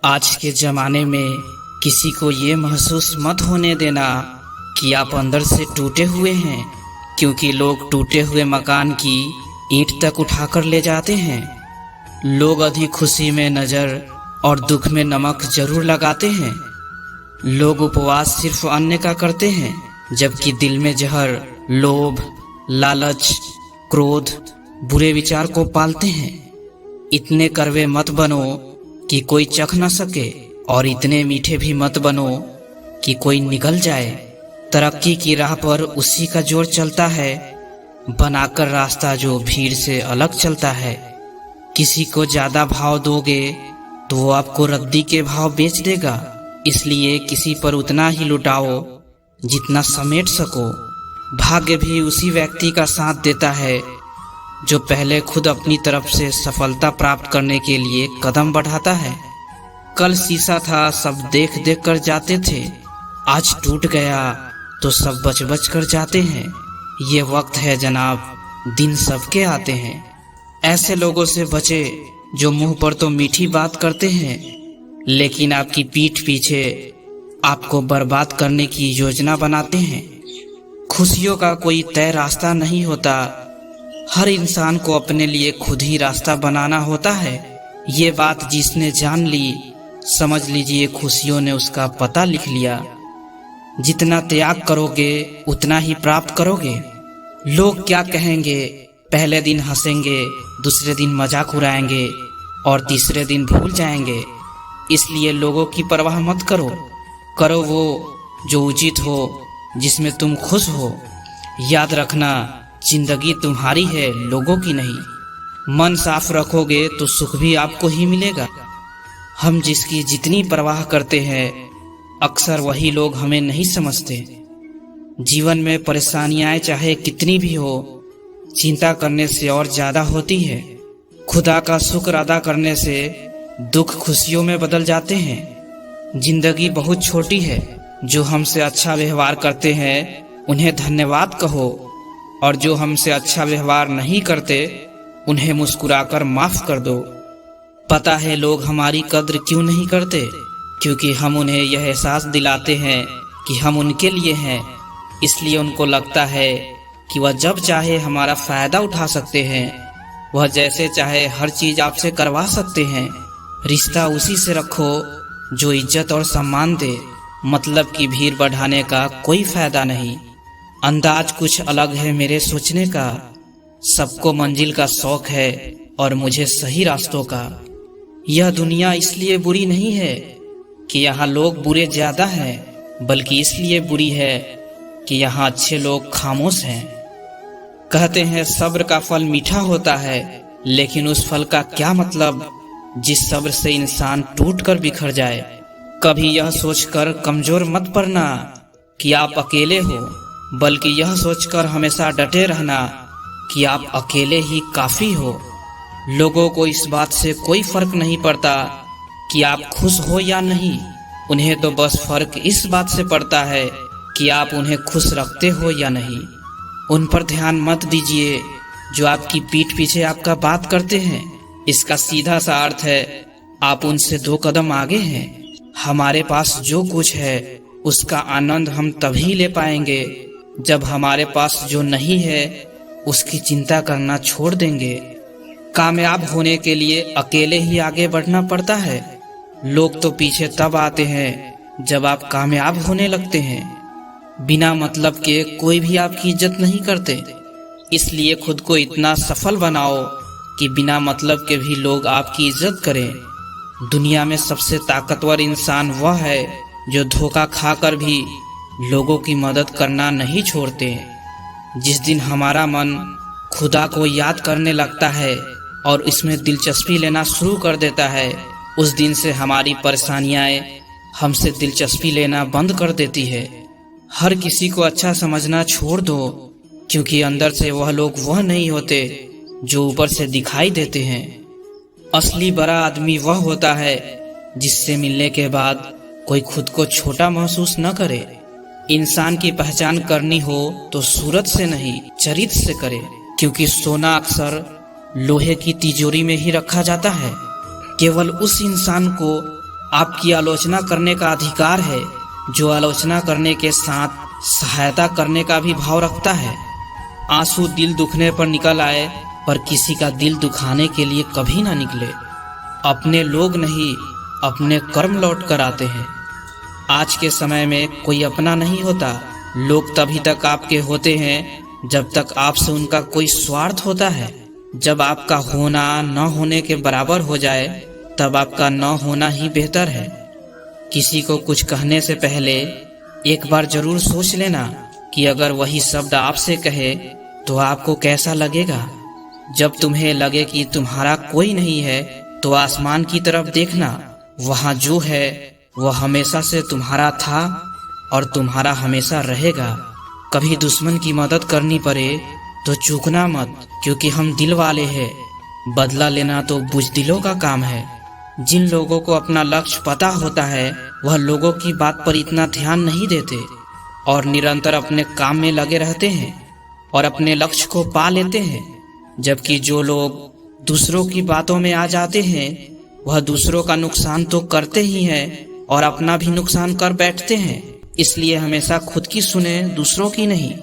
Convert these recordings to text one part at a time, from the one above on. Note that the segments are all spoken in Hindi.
आज के ज़माने में किसी को ये महसूस मत होने देना कि आप अंदर से टूटे हुए हैं, क्योंकि लोग टूटे हुए मकान की ईंट तक उठाकर ले जाते हैं। लोग अधिक खुशी में नज़र और दुख में नमक जरूर लगाते हैं। लोग उपवास सिर्फ अन्न का करते हैं, जबकि दिल में जहर, लोभ, लालच, क्रोध, बुरे विचार को पालते हैं। इतने कड़वे मत बनो कि कोई चख न सके, और इतने मीठे भी मत बनो कि कोई निगल जाए। तरक्की की राह पर उसी का जोर चलता है, बनाकर रास्ता जो भीड़ से अलग चलता है। किसी को ज्यादा भाव दोगे तो वो आपको रद्दी के भाव बेच देगा, इसलिए किसी पर उतना ही लुटाओ जितना समेट सको। भाग्य भी उसी व्यक्ति का साथ देता है जो पहले खुद अपनी तरफ से सफलता प्राप्त करने के लिए कदम बढ़ाता है। कल शीशा था, सब देख देख कर जाते थे, आज टूट गया तो सब बच बच कर जाते हैं। ये वक्त है जनाब, दिन सबके आते हैं। ऐसे लोगों से बचे जो मुंह पर तो मीठी बात करते हैं, लेकिन आपकी पीठ पीछे आपको बर्बाद करने की योजना बनाते हैं। खुशियों का कोई तय रास्ता नहीं होता, हर इंसान को अपने लिए खुद ही रास्ता बनाना होता है। ये बात जिसने जान ली, समझ लीजिए खुशियों ने उसका पता लिख लिया। जितना त्याग करोगे उतना ही प्राप्त करोगे। लोग क्या कहेंगे, पहले दिन हंसेंगे, दूसरे दिन मजाक उड़ाएंगे और तीसरे दिन भूल जाएंगे। इसलिए लोगों की परवाह मत करो, करो वो जो उचित हो, जिसमें तुम खुश हो। याद रखना, जिंदगी तुम्हारी है, लोगों की नहीं। मन साफ रखोगे तो सुख भी आपको ही मिलेगा। हम जिसकी जितनी परवाह करते हैं, अक्सर वही लोग हमें नहीं समझते। जीवन में परेशानियां चाहे कितनी भी हो, चिंता करने से और ज्यादा होती है। खुदा का शुक्र अदा करने से दुख खुशियों में बदल जाते हैं। जिंदगी बहुत छोटी है, जो हमसे अच्छा व्यवहार करते हैं उन्हें धन्यवाद कहो, और जो हमसे अच्छा व्यवहार नहीं करते उन्हें मुस्कुराकर माफ कर दो। पता है लोग हमारी कद्र क्यों नहीं करते, क्योंकि हम उन्हें यह एहसास दिलाते हैं कि हम उनके लिए हैं। इसलिए उनको लगता है कि वह जब चाहे हमारा फायदा उठा सकते हैं, वह जैसे चाहे हर चीज आपसे करवा सकते हैं। रिश्ता उसी से रखो जो इज्जत और सम्मान दे, मतलब की भीड़ बढ़ाने का कोई फायदा नहीं। अंदाज कुछ अलग है मेरे सोचने का, सबको मंजिल का शौक है और मुझे सही रास्तों का। यह दुनिया इसलिए बुरी नहीं है कि यहाँ लोग बुरे ज्यादा हैं, बल्कि इसलिए बुरी है कि यहाँ अच्छे लोग खामोश हैं। कहते हैं सब्र का फल मीठा होता है, लेकिन उस फल का क्या मतलब जिस सब्र से इंसान टूट कर बिखर जाए। कभी यह सोचकर कमजोर मत पड़ना कि आप अकेले हो, बल्कि यह सोचकर हमेशा डटे रहना कि आप अकेले ही काफी हो। लोगों को इस बात से कोई फर्क नहीं पड़ता कि आप खुश हो या नहीं, उन्हें तो बस फर्क इस बात से पड़ता है कि आप उन्हें खुश रखते हो या नहीं। उन पर ध्यान मत दीजिए जो आपकी पीठ पीछे आपका बात करते हैं। इसका सीधा सा अर्थ है आप उनसे 2 कदम आगे हैं। हमारे पास जो कुछ है उसका आनंद हम तभी ले पाएंगे जब हमारे पास जो नहीं है उसकी चिंता करना छोड़ देंगे। कामयाब होने के लिए अकेले ही आगे बढ़ना पड़ता है। लोग तो पीछे तब आते हैं जब आप कामयाब होने लगते हैं। बिना मतलब के कोई भी आपकी इज्जत नहीं करते, इसलिए खुद को इतना सफल बनाओ कि बिना मतलब के भी लोग आपकी इज्जत करें। दुनिया में सबसे ताकतवर इंसान वह है जो धोखा खाकर भी लोगों की मदद करना नहीं छोड़ते। जिस दिन हमारा मन खुदा को याद करने लगता है और इसमें दिलचस्पी लेना शुरू कर देता है, उस दिन से हमारी परेशानियां हमसे दिलचस्पी लेना बंद कर देती है। हर किसी को अच्छा समझना छोड़ दो, क्योंकि अंदर से वह लोग वह नहीं होते जो ऊपर से दिखाई देते हैं। असली बड़ा आदमी वह होता है जिससे मिलने के बाद कोई खुद को छोटा महसूस न करे। इंसान की पहचान करनी हो तो सूरत से नहीं, चरित्र से करे, क्योंकि सोना अक्सर लोहे की तिजोरी में ही रखा जाता है। केवल उस इंसान को आपकी आलोचना करने का अधिकार है, जो आलोचना करने के साथ सहायता करने का भी भाव रखता है। आंसू दिल दुखने पर निकल आए, पर किसी का दिल दुखाने के लिए कभी ना निकले। अपने लोग नहीं, अपने कर्म लौट कर आते हैं। आज के समय में कोई अपना नहीं होता। लोग तभी तक आपके होते हैं जब तक आपसे उनका कोई स्वार्थ होता है। जब आपका होना न होने के बराबर हो जाए, तब आपका न होना ही बेहतर है। किसी को कुछ कहने से पहले एक बार जरूर सोच लेना कि अगर वही शब्द आपसे कहे तो आपको कैसा लगेगा। जब तुम्हें लगे कि तुम्हारा कोई नहीं है, तो आसमान की तरफ देखना। वहाँ जो है वह हमेशा से तुम्हारा था और तुम्हारा हमेशा रहेगा। कभी दुश्मन की मदद करनी पड़े तो चूकना मत, क्योंकि हम दिल वाले हैं। बदला लेना तो बुज़दिलों का काम है। जिन लोगों को अपना लक्ष्य पता होता है, वह लोगों की बात पर इतना ध्यान नहीं देते और निरंतर अपने काम में लगे रहते हैं और अपने लक्ष्य को पा लेते हैं। जबकि जो लोग दूसरों की बातों में आ जाते हैं, वह दूसरों का नुकसान तो करते ही हैं और अपना भी नुकसान कर बैठते हैं। इसलिए हमेशा खुद की सुने, दूसरों की नहीं।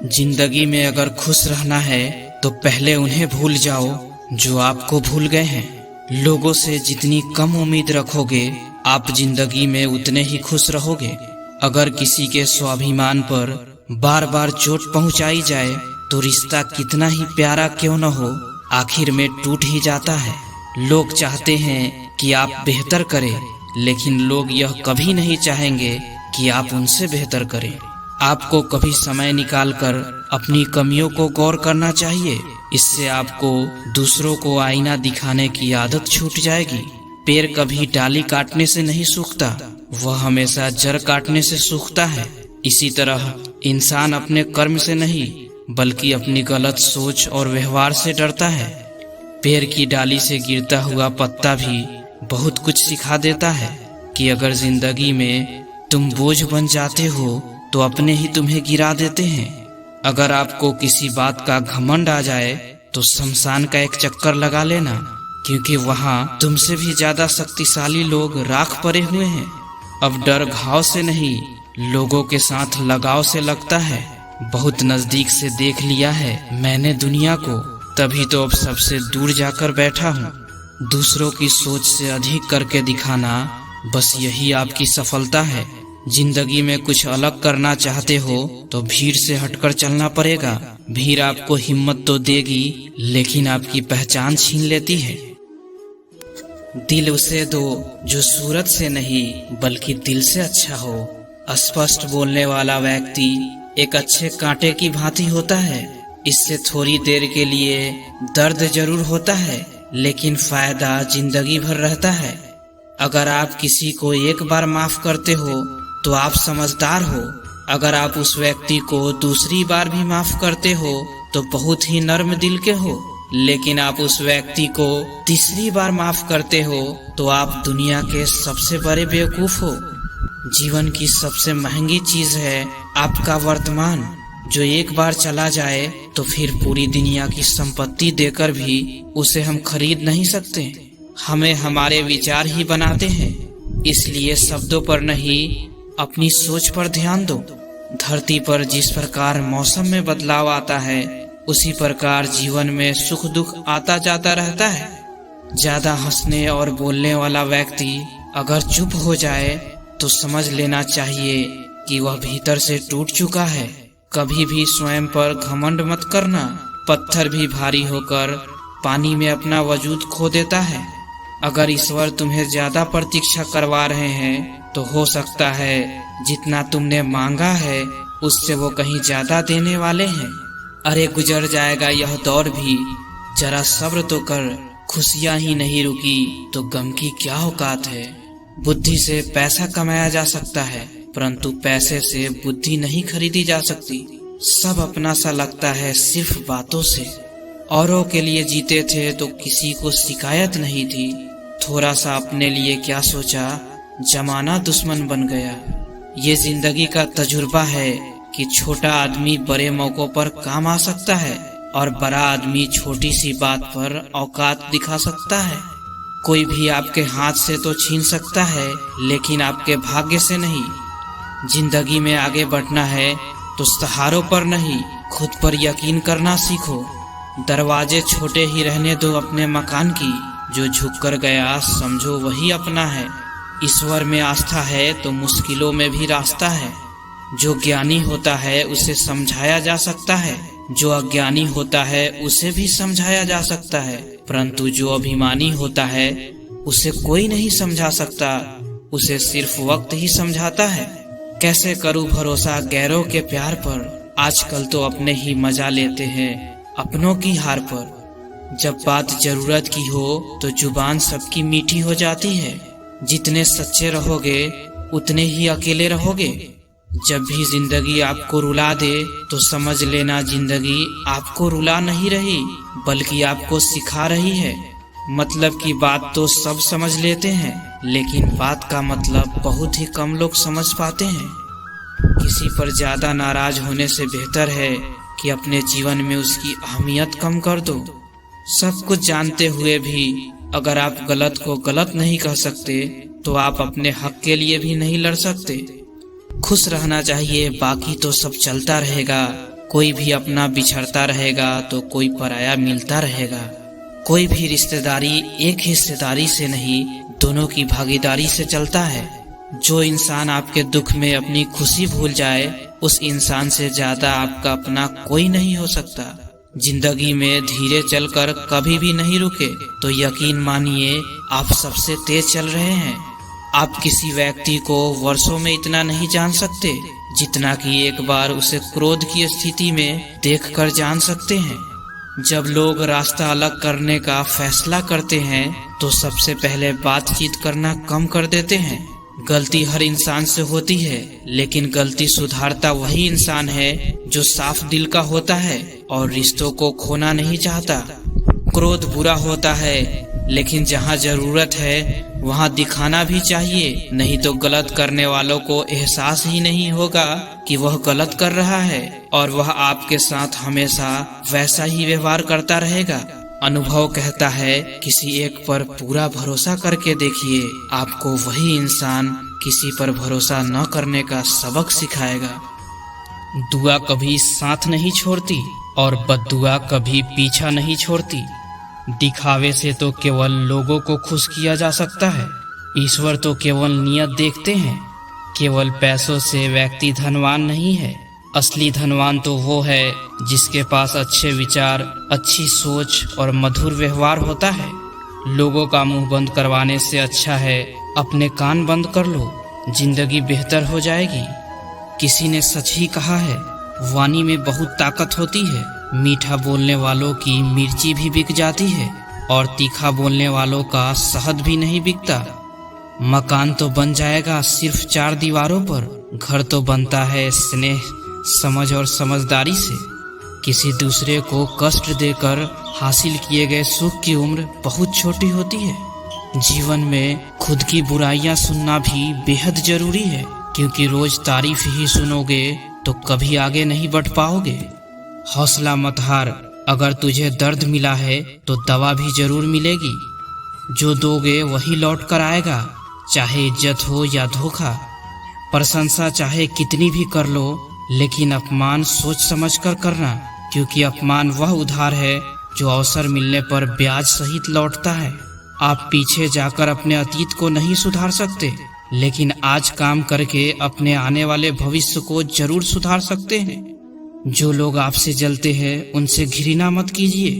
जिंदगी में अगर खुश रहना है तो पहले उन्हें भूल जाओ जो आपको भूल गए हैं। लोगों से जितनी कम उम्मीद रखोगे, आप जिंदगी में उतने ही खुश रहोगे। अगर किसी के स्वाभिमान पर बार बार चोट पहुंचाई जाए तो रिश्ता कितना ही प्यारा क्यों न हो, आखिर में टूट ही जाता है। लोग चाहते हैं कि आप बेहतर करें, लेकिन लोग यह कभी नहीं चाहेंगे कि आप उनसे बेहतर करें। आपको कभी समय निकालकर अपनी कमियों को गौर करना चाहिए। इससे आपको दूसरों को आईना दिखाने की आदत छूट जाएगी। पेड़ कभी डाली काटने से नहीं सूखता, वह हमेशा जड़ काटने से सूखता है। इसी तरह इंसान अपने कर्म से नहीं, बल्कि अपनी गलत सोच और व्यवहार से डरता है। पेड़ की डाली से गिरता हुआ पत्ता भी बहुत कुछ सिखा देता है कि अगर जिंदगी में तुम बोझ बन जाते हो तो अपने ही तुम्हें गिरा देते हैं। अगर आपको किसी बात का घमंड आ जाए तो शमशान का एक चक्कर लगा लेना, क्योंकि वहाँ तुमसे भी ज्यादा शक्तिशाली लोग राख पड़े हुए हैं। अब डर घाव से नहीं, लोगों के साथ लगाव से लगता है। बहुत नजदीक से देख लिया है मैंने दुनिया को, तभी तो अब सबसे दूर जाकर बैठा हूँ। दूसरों की सोच से अधिक करके दिखाना, बस यही आपकी सफलता है। जिंदगी में कुछ अलग करना चाहते हो तो भीड़ से हटकर चलना पड़ेगा। भीड़ आपको हिम्मत तो देगी, लेकिन आपकी पहचान छीन लेती है। दिल उसे दो जो सूरत से नहीं, बल्कि दिल से अच्छा हो। स्पष्ट बोलने वाला व्यक्ति एक अच्छे कांटे की भांति होता है। इससे थोड़ी देर के लिए दर्द जरूर होता है, लेकिन फायदा जिंदगी भर रहता है। अगर आप किसी को एक बार माफ करते हो तो आप समझदार हो। अगर आप उस व्यक्ति को दूसरी बार भी माफ करते हो तो बहुत ही नर्म दिल के हो। लेकिन आप उस व्यक्ति को तीसरी बार माफ करते हो तो आप दुनिया के सबसे बड़े बेवकूफ हो। जीवन की सबसे महंगी चीज है आपका वर्तमान, जो एक बार चला जाए तो फिर पूरी दुनिया की संपत्ति देकर भी उसे हम खरीद नहीं सकते। हमें हमारे विचार ही बनाते हैं, इसलिए शब्दों पर नहीं, अपनी सोच पर ध्यान दो। धरती पर जिस प्रकार मौसम में बदलाव आता है, उसी प्रकार जीवन में सुख दुख आता जाता रहता है। ज्यादा हंसने और बोलने वाला व्यक्ति अगर चुप हो जाए तो समझ लेना चाहिए कि वह भीतर से टूट चुका है। कभी भी स्वयं पर घमंड मत करना। पत्थर भी भारी होकर पानी में अपना वजूद खो देता है। अगर ईश्वर तुम्हें ज्यादा प्रतीक्षा करवा रहे हैं तो हो सकता है जितना तुमने मांगा है उससे वो कहीं ज्यादा देने वाले हैं। अरे गुजर जाएगा यह दौर भी, जरा सब्र तो कर। खुशियां ही नहीं रुकी तो गम की क्या औकात है। बुद्धि से पैसा कमाया जा सकता है, परंतु पैसे से बुद्धि नहीं खरीदी जा सकती। सब अपना सा लगता है सिर्फ बातों से। औरों के लिए जीते थे तो किसी को शिकायत नहीं थी। थोड़ा सा अपने लिए क्या सोचा, जमाना दुश्मन बन गया। ये जिंदगी का तजुर्बा है कि छोटा आदमी बड़े मौकों पर काम आ सकता है और बड़ा आदमी छोटी सी बात पर औकात दिखा सकता है। कोई भी आपके हाथ से तो छीन सकता है, लेकिन आपके भाग्य से नहीं। जिंदगी में आगे बढ़ना है तो सहारों पर नहीं, खुद पर यकीन करना सीखो। दरवाजे छोटे ही रहने दो अपने मकान की, जो झुक कर गया समझो वही अपना है। ईश्वर में आस्था है तो मुश्किलों में भी रास्ता है। जो ज्ञानी होता है उसे समझाया जा सकता है, जो अज्ञानी होता है उसे भी समझाया जा सकता है, परंतु जो अभिमानी होता है उसे कोई नहीं समझा सकता, उसे सिर्फ वक्त ही समझाता है। कैसे करूं भरोसा गैरों के प्यार पर, आजकल तो अपने ही मजा लेते हैं अपनों की हार पर। जब बात जरूरत की हो तो जुबान सबकी मीठी हो जाती है। जितने सच्चे रहोगे उतने ही अकेले रहोगे। जब भी जिंदगी आपको रुला दे तो समझ लेना जिंदगी आपको रुला नहीं रही, बल्कि आपको सिखा रही है। मतलब की बात तो सब समझ लेते हैं, लेकिन बात का मतलब बहुत ही कम लोग समझ पाते हैं। किसी पर ज्यादा नाराज होने से बेहतर है कि अपने जीवन में उसकी अहमियत कम कर दो। सब कुछ जानते हुए भी अगर आप गलत को गलत नहीं कह सकते तो आप अपने हक के लिए भी नहीं लड़ सकते। खुश रहना चाहिए, बाकी तो सब चलता रहेगा। कोई भी अपना बिछड़ता रहेगा तो कोई पराया मिलता रहेगा। कोई भी रिश्तेदारी एक हिस्सेदारी से नहीं, दोनों की भागीदारी से चलता है। जो इंसान आपके दुख में अपनी खुशी भूल जाए, उस इंसान से ज्यादा आपका अपना कोई नहीं हो सकता। जिंदगी में धीरे चलकर कभी भी नहीं रुके तो यकीन मानिए आप सबसे तेज चल रहे हैं। आप किसी व्यक्ति को वर्षों में इतना नहीं जान सकते जितना कि एक बार उसे क्रोध की स्थिति में देखकर जान सकते हैं। जब लोग रास्ता अलग करने का फैसला करते हैं तो सबसे पहले बातचीत करना कम कर देते हैं। गलती हर इंसान से होती है, लेकिन गलती सुधारता वही इंसान है जो साफ दिल का होता है और रिश्तों को खोना नहीं चाहता। क्रोध बुरा होता है, लेकिन जहाँ जरूरत है वहाँ दिखाना भी चाहिए, नहीं तो गलत करने वालों को एहसास ही नहीं होगा कि वह गलत कर रहा है और वह आपके साथ हमेशा वैसा ही व्यवहार करता रहेगा। अनुभव कहता है किसी एक पर पूरा भरोसा करके देखिए, आपको वही इंसान किसी पर भरोसा न करने का सबक सिखाएगा। दुआ कभी साथ नहीं छोड़ती और बद्दुआ कभी पीछा नहीं छोड़ती। दिखावे से तो केवल लोगों को खुश किया जा सकता है, ईश्वर तो केवल नियत देखते हैं। केवल पैसों से व्यक्ति धनवान नहीं है, असली धनवान तो वो है जिसके पास अच्छे विचार, अच्छी सोच और मधुर व्यवहार होता है। लोगों का मुंह बंद करवाने से अच्छा है अपने कान बंद कर लो, जिंदगी बेहतर हो जाएगी। किसी ने सच ही कहा है, वाणी में बहुत ताकत होती है। मीठा बोलने वालों की मिर्ची भी बिक जाती है और तीखा बोलने वालों का शहद भी नहीं बिकता। मकान तो बन जाएगा सिर्फ 4 दीवारों पर, घर तो बनता है स्नेह, समझ और समझदारी से। किसी दूसरे को कष्ट देकर हासिल किए गए सुख की उम्र बहुत छोटी होती है। जीवन में खुद की बुराइयां सुनना भी बेहद जरूरी है, क्योंकि रोज तारीफ ही सुनोगे तो कभी आगे नहीं बढ़ पाओगे। हौसला मत हार, अगर तुझे दर्द मिला है तो दवा भी जरूर मिलेगी। जो दोगे वही लौट कर आएगा, चाहे इज्जत हो या धोखा। प्रशंसा चाहे कितनी भी कर लो, लेकिन अपमान सोच समझ कर करना, क्योंकि अपमान वह उधार है जो अवसर मिलने पर ब्याज सहित लौटता है। आप पीछे जाकर अपने अतीत को नहीं सुधार सकते, लेकिन आज काम करके अपने आने वाले भविष्य को जरूर सुधार सकते हैं। जो लोग आपसे जलते हैं उनसे घृणा मत कीजिए,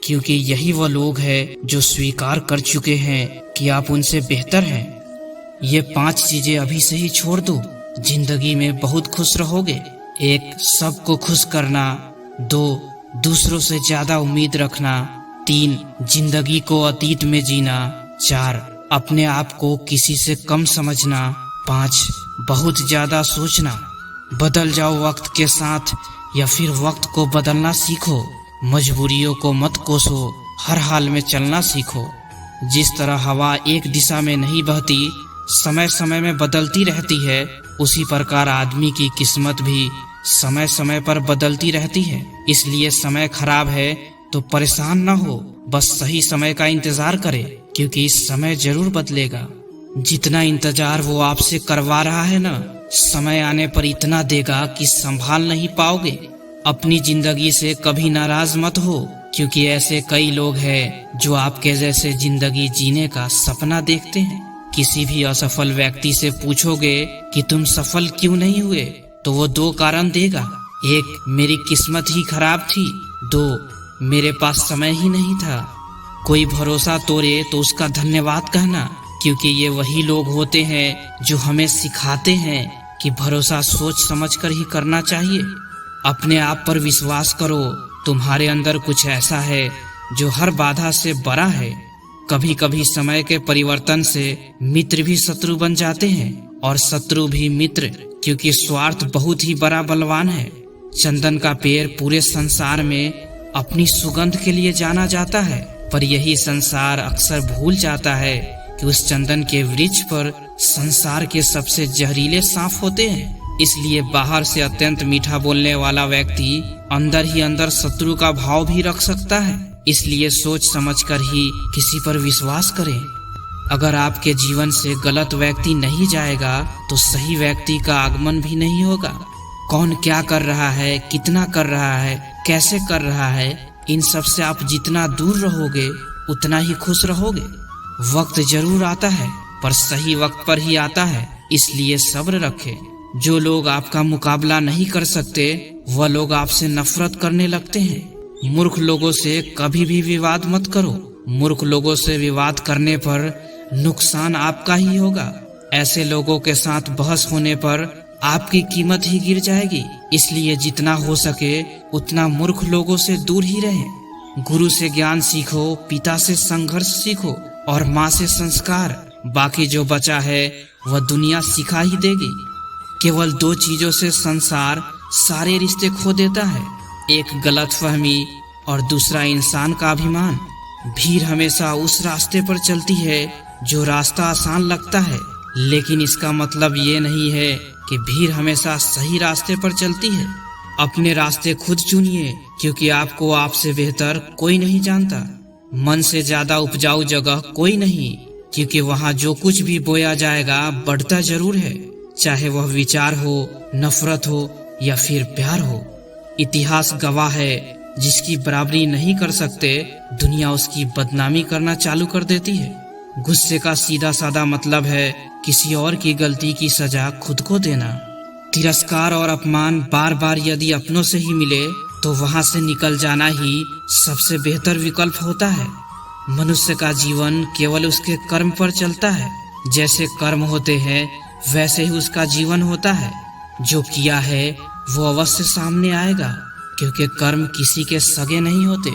क्योंकि यही वह लोग हैं जो स्वीकार कर चुके हैं कि आप उनसे बेहतर हैं। ये 5 चीजें अभी से ही छोड़ दो, जिंदगी में बहुत खुश रहोगे। 1. सबको खुश करना। 2. दूसरों से ज्यादा उम्मीद रखना। 3. जिंदगी को अतीत में जीना। 4. अपने आप को किसी से कम समझना। 5. बहुत ज्यादा सोचना। बदल जाओ वक्त के साथ या फिर वक्त को बदलना सीखो। मजबूरियों को मत कोसो, हर हाल में चलना सीखो। जिस तरह हवा एक दिशा में नहीं बहती, समय समय में बदलती रहती है, उसी प्रकार आदमी की किस्मत भी समय समय पर बदलती रहती है। इसलिए समय खराब है तो परेशान न हो, बस सही समय का इंतजार करे, क्योंकि समय जरूर बदलेगा। जितना इंतजार वो आपसे करवा रहा है ना, समय आने पर इतना देगा कि संभाल नहीं पाओगे। अपनी जिंदगी से कभी नाराज मत हो, क्योंकि ऐसे कई लोग हैं जो आपके जैसे जिंदगी जीने का सपना देखते हैं। किसी भी असफल व्यक्ति से पूछोगे कि तुम सफल क्यों नहीं हुए, तो वो दो कारण देगा। एक, मेरी किस्मत ही खराब थी। दो, मेरे पास समय ही नहीं था। कोई भरोसा तोड़े तो उसका धन्यवाद कहना, क्योंकि ये वही लोग होते हैं जो हमें सिखाते हैं कि भरोसा सोच समझकर ही करना चाहिए। अपने आप पर विश्वास करो, तुम्हारे अंदर कुछ ऐसा है जो हर बाधा से बड़ा है। कभी कभी समय के परिवर्तन से मित्र भी शत्रु बन जाते हैं और शत्रु भी मित्र, क्योंकि स्वार्थ बहुत ही बड़ा बलवान है। चंदन का पेड़ पूरे संसार में अपनी सुगंध के लिए जाना जाता है, पर यही संसार अक्सर भूल जाता है कि उस चंदन के वृक्ष पर संसार के सबसे जहरीले सांप होते हैं। इसलिए बाहर से अत्यंत मीठा बोलने वाला व्यक्ति अंदर ही अंदर शत्रु का भाव भी रख सकता है। इसलिए सोच समझकर ही किसी पर विश्वास करें। अगर आपके जीवन से गलत व्यक्ति नहीं जाएगा तो सही व्यक्ति का आगमन भी नहीं होगा। कौन क्या कर रहा है, कितना कर रहा है, कैसे कर रहा है, इन सब से आप जितना दूर रहोगे उतना ही खुश रहोगे। वक्त जरूर आता है, पर सही वक्त पर ही आता है, इसलिए सब्र रखें। जो लोग आपका मुकाबला नहीं कर सकते वह लोग आपसे नफरत करने लगते हैं। मूर्ख लोगों से कभी भी विवाद मत करो। मूर्ख लोगों से विवाद करने पर नुकसान आपका ही होगा। ऐसे लोगों के साथ बहस होने पर आपकी कीमत ही गिर जाएगी। इसलिए जितना हो सके उतना मूर्ख लोगों से दूर ही रहें। गुरु से ज्ञान सीखो, पिता से संघर्ष सीखो और माँ से संस्कार। बाकी जो बचा है वह दुनिया सिखा ही देगी। केवल दो चीजों से संसार सारे रिश्ते खो देता है, एक गलतफहमी और दूसरा इंसान का अभिमान। भीड़ हमेशा उस रास्ते पर चलती है जो रास्ता आसान लगता है, लेकिन इसका मतलब ये नहीं है कि भीड़ हमेशा सही रास्ते पर चलती है। अपने रास्ते खुद चुनिए, क्योंकि आपको आपसे बेहतर कोई नहीं जानता। मन से ज्यादा उपजाऊ जगह कोई नहीं, क्योंकि वहाँ जो कुछ भी बोया जाएगा बढ़ता जरूर है, चाहे वह विचार हो, नफरत हो या फिर प्यार हो। इतिहास गवाह है, जिसकी बराबरी नहीं कर सकते दुनिया उसकी बदनामी करना चालू कर देती है। गुस्से का सीधा साधा मतलब है किसी और की गलती की सजा खुद को देना। तिरस्कार और अपमान बार बार यदि अपनों से ही मिले तो वहां से निकल जाना ही सबसे बेहतर विकल्प होता है। मनुष्य का जीवन केवल उसके कर्म पर चलता है। जैसे कर्म होते हैं वैसे ही उसका जीवन होता है। जो किया है वो अवश्य सामने आएगा, क्योंकि कर्म किसी के सगे नहीं होते।